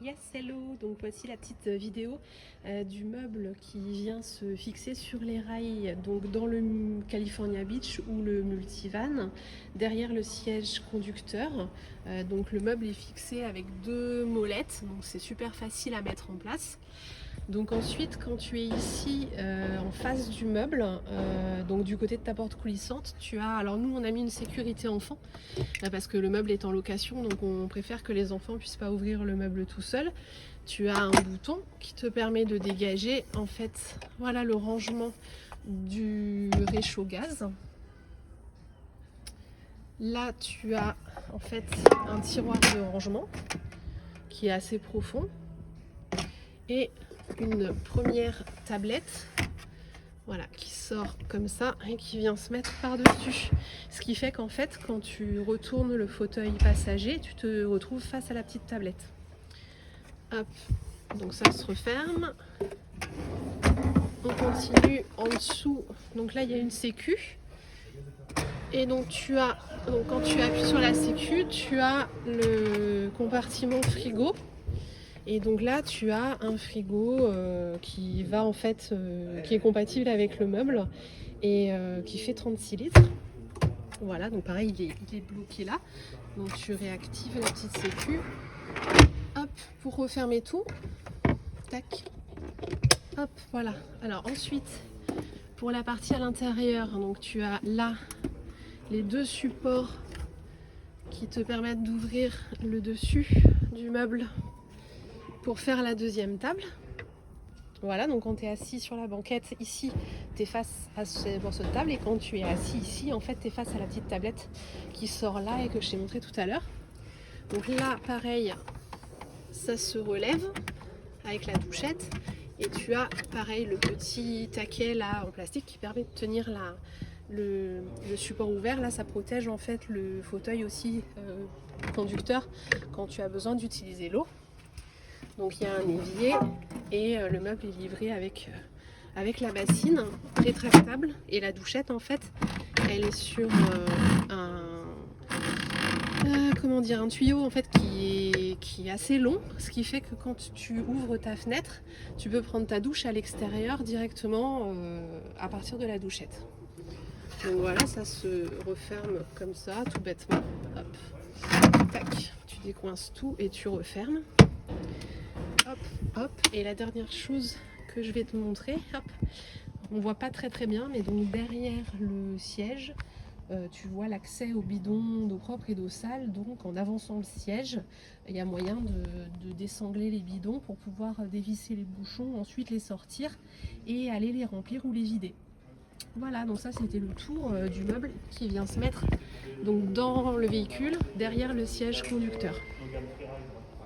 Yes, hello! Donc voici la petite vidéo du meuble qui vient se fixer sur les rails, donc dans le California Beach ou le multivan, derrière le siège conducteur. Donc le meuble est fixé avec deux molettes, donc c'est super facile à mettre en place. Donc ensuite, quand tu es ici en face du meuble, donc du côté de ta porte coulissante, tu as, alors nous on a mis une sécurité enfant parce que le meuble est en location, donc on préfère que les enfants puissent pas ouvrir le meuble tout seul. Tu as un bouton qui te permet de dégager en fait, voilà le rangement du réchaud gaz. Là tu as en fait un tiroir de rangement qui est assez profond et une première tablette, voilà, qui sort comme ça et qui vient se mettre par-dessus. Ce qui fait qu'en fait, quand tu retournes le fauteuil passager, tu te retrouves face à la petite tablette. Hop, donc ça se referme. On continue en dessous. Donc là, il y a une sécu. Et donc quand tu appuies sur la sécu, tu as le compartiment frigo. Et donc là, tu as un frigo qui va en fait, qui est compatible avec le meuble et qui fait 36 litres. Voilà, donc pareil, il est bloqué là. Donc tu réactives la petite sécu. Hop, pour refermer tout. Tac. Hop, voilà. Alors ensuite, pour la partie à l'intérieur, donc tu as là les deux supports qui te permettent d'ouvrir le dessus du meuble pour faire la deuxième table. Voilà, donc quand tu es assis sur la banquette ici, tu es face à ce morceau de table, et quand tu es assis ici, en fait tu es face à la petite tablette qui sort là et que je t'ai montré tout à l'heure. Donc là, pareil, ça se relève avec la douchette et tu as pareil le petit taquet là en plastique qui permet de tenir le support ouvert. Là, ça protège en fait le fauteuil aussi conducteur quand tu as besoin d'utiliser l'eau. Donc il y a un évier et le meuble est livré avec la bassine rétractable, et la douchette en fait elle est sur un tuyau en fait qui est assez long, ce qui fait que quand tu ouvres ta fenêtre, tu peux prendre ta douche à l'extérieur directement à partir de la douchette. Donc voilà, ça se referme comme ça tout bêtement. Hop, tac, tu décoinces tout et tu refermes. Hop, hop, et la dernière chose que je vais te montrer, hop, on voit pas très bien, mais donc derrière le siège, tu vois l'accès au bidon d'eau propre et d'eau sale. Donc en avançant le siège, il y a moyen de désangler les bidons pour pouvoir dévisser les bouchons, ensuite les sortir et aller les remplir ou les vider. Voilà, donc ça c'était le tour du meuble qui vient se mettre donc dans le véhicule derrière le siège conducteur.